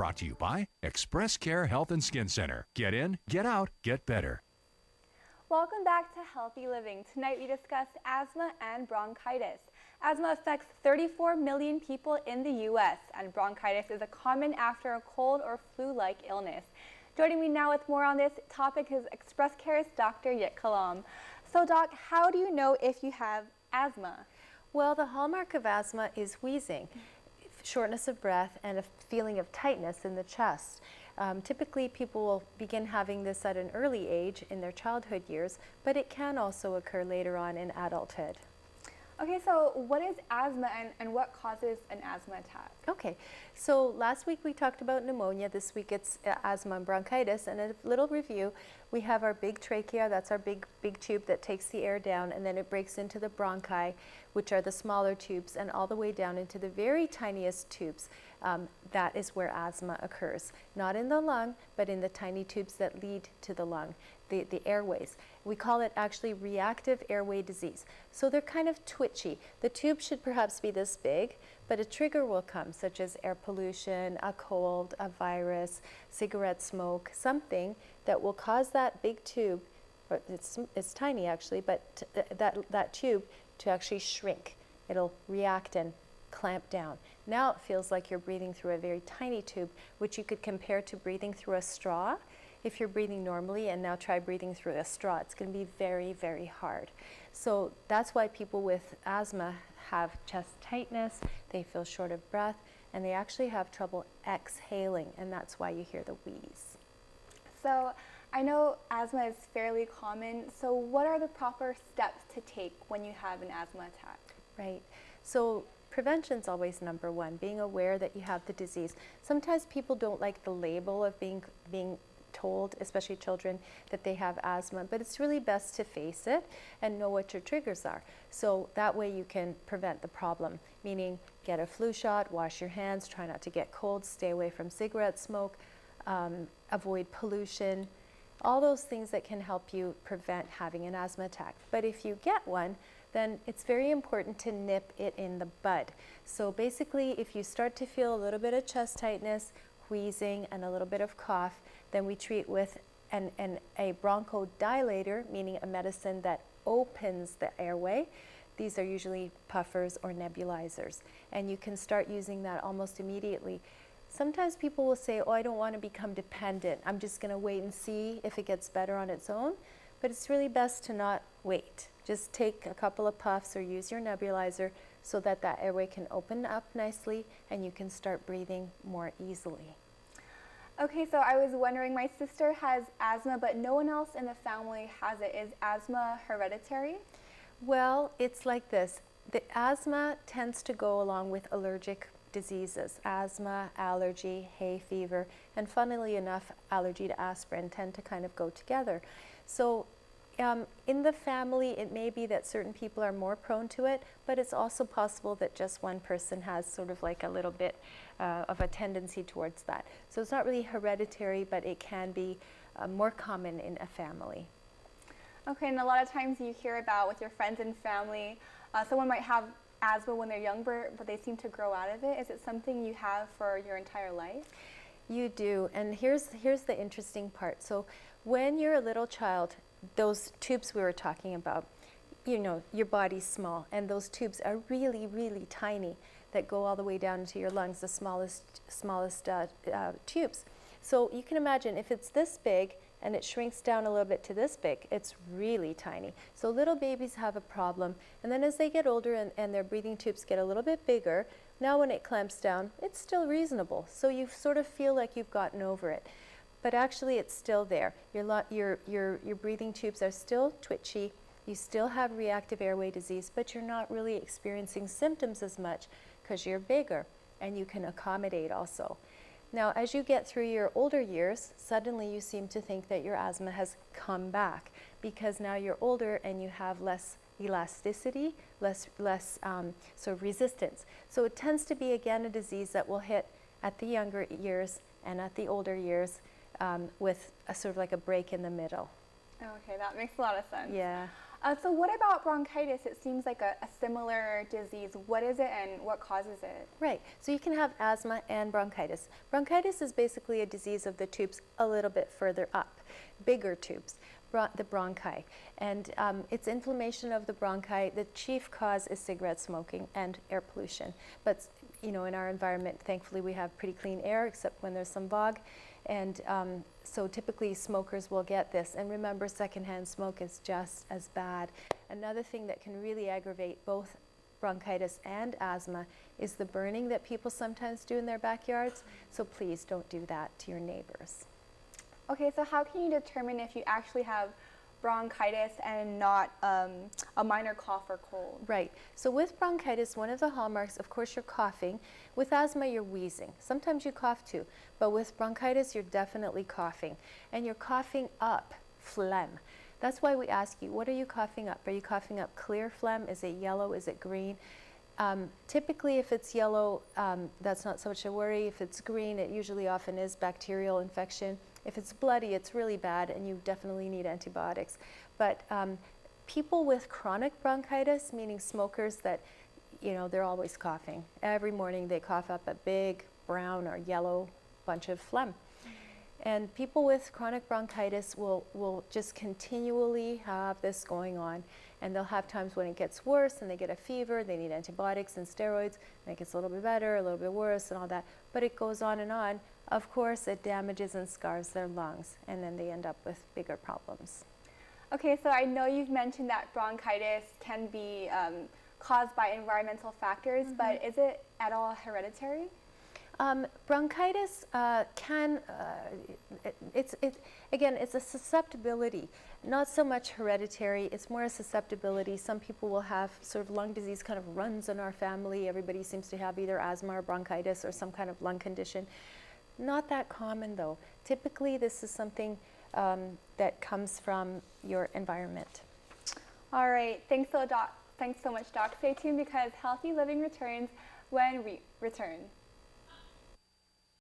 Brought to you by ExpressCare Health and Skin Center. Get in, get out, get better. Welcome back to Healthy Living. Tonight we discuss asthma and bronchitis. Asthma affects 34 million people in the U.S., and bronchitis is a common after a cold or flu-like illness. Joining me now with more on this topic is ExpressCare's Dr. Jitka Lom. So, Doc, how do you know if you have asthma? Well, the hallmark of asthma is wheezing, shortness of breath, and a feeling of tightness in the chest. Typically, people will begin having this at an early age in their childhood years, but it can also occur later on in adulthood. Okay, so what is asthma and what causes an asthma attack? Okay, so last week we talked about pneumonia. This week it's asthma and bronchitis. And a little review, we have our big trachea, that's our big tube that takes the air down, and then it breaks into the bronchi, which are the smaller tubes, and all the way down into the very tiniest tubes. That is where asthma occurs. Not in the lung, but in the tiny tubes that lead to the lung, the airways. We call it actually reactive airway disease. So they're kind of twitchy. The tube should perhaps be this big, but a trigger will come, such as air pollution, a cold, a virus, cigarette smoke, something that will cause that big tube, or it's tiny actually, but that tube to actually shrink. It'll react and clamp down. Now it feels like you're breathing through a very tiny tube, which you could compare to breathing through a straw. If you're breathing normally and now try breathing through a straw, it's going to be very, very hard. So that's why people with asthma have chest tightness, they feel short of breath, and they actually have trouble exhaling, and that's why you hear the wheeze. So I know asthma is fairly common, so what are the proper steps to take when you have an asthma attack? Right. So prevention's always number one, being aware that you have the disease. Sometimes people don't like the label of being told, especially children, that they have asthma, but it's really best to face it and know what your triggers are. So that way you can prevent the problem, meaning get a flu shot, wash your hands, try not to get cold, stay away from cigarette smoke, avoid pollution, all those things that can help you prevent having an asthma attack. But if you get one, then it's very important to nip it in the bud. So basically, if you start to feel a little bit of chest tightness, wheezing, and a little bit of cough, then we treat with a bronchodilator, meaning a medicine that opens the airway. These are usually puffers or nebulizers, and you can start using that almost immediately. Sometimes people will say, oh, I don't want to become dependent. I'm just going to wait and see if it gets better on its own. But it's really best to not wait. Just take a couple of puffs or use your nebulizer so that that airway can open up nicely and you can start breathing more easily. Okay, so I was wondering, my sister has asthma, but no one else in the family has it. Is asthma hereditary? Well, it's like this. The asthma tends to go along with allergic diseases. Asthma, allergy, hay fever, and funnily enough, allergy to aspirin tend to kind of go together. So in the family, it may be that certain people are more prone to it, but it's also possible that just one person has sort of like a little bit of a tendency towards that. So it's not really hereditary, but it can be more common in a family. Okay, and a lot of times you hear about with your friends and family, someone might have asthma when they're younger, but they seem to grow out of it. Is it something you have for your entire life? You do, and here's the interesting part. So when you're a little child, those tubes we were talking about, you know, your body's small, and those tubes are really, really tiny that go all the way down into your lungs, the smallest tubes. So you can imagine if it's this big and it shrinks down a little bit to this big, it's really tiny. So little babies have a problem, and then as they get older and their breathing tubes get a little bit bigger, now when it clamps down, it's still reasonable. So you sort of feel like you've gotten over it. But actually it's still there. Your breathing tubes are still twitchy, you still have reactive airway disease, but you're not really experiencing symptoms as much because you're bigger and you can accommodate also. Now, as you get through your older years, suddenly you seem to think that your asthma has come back because now you're older and you have less elasticity, less sort of resistance. So it tends to be, again, a disease that will hit at the younger years and at the older years with a sort of like a break in the middle. Okay, that makes a lot of sense. Yeah. So what about bronchitis? It seems like a similar disease. What is it and what causes it? Right. So you can have asthma and bronchitis. Bronchitis is basically a disease of the tubes a little bit further up, bigger tubes, the bronchi. And it's inflammation of the bronchi. The chief cause is cigarette smoking and air pollution. But in our environment, thankfully, we have pretty clean air, except when there's some fog. And so typically smokers will get this. And remember, secondhand smoke is just as bad. Another thing that can really aggravate both bronchitis and asthma is the burning that people sometimes do in their backyards. So please don't do that to your neighbors. Okay, so how can you determine if you actually have bronchitis and not a minor cough or cold? Right. So with bronchitis, one of the hallmarks, of course, you're coughing. With asthma, you're wheezing. Sometimes you cough too, but with bronchitis, you're definitely coughing. And you're coughing up phlegm. That's why we ask you, what are you coughing up? Are you coughing up clear phlegm? Is it yellow? Is it green? Typically, if it's yellow, that's not so much a worry. If it's green, it usually often is bacterial infection. If it's bloody, it's really bad, and you definitely need antibiotics. But people with chronic bronchitis, meaning smokers that, they're always coughing. Every morning they cough up a big brown or yellow bunch of phlegm. And people with chronic bronchitis will just continually have this going on. And they'll have times when it gets worse and they get a fever, they need antibiotics and steroids, and it gets a little bit better, a little bit worse and all that. But it goes on and on. Of course, it damages and scars their lungs, and then they end up with bigger problems. Okay, so I know you've mentioned that bronchitis can be caused by environmental factors, but is it at all hereditary? Bronchitis it's a susceptibility, not so much hereditary, it's more a susceptibility. Some people will have sort of lung disease kind of runs in our family. Everybody seems to have either asthma or bronchitis or some kind of lung condition. Not that common though. Typically this is something that comes from your environment. All right, thanks so much, Doc. Stay tuned because Healthy Living returns when we return.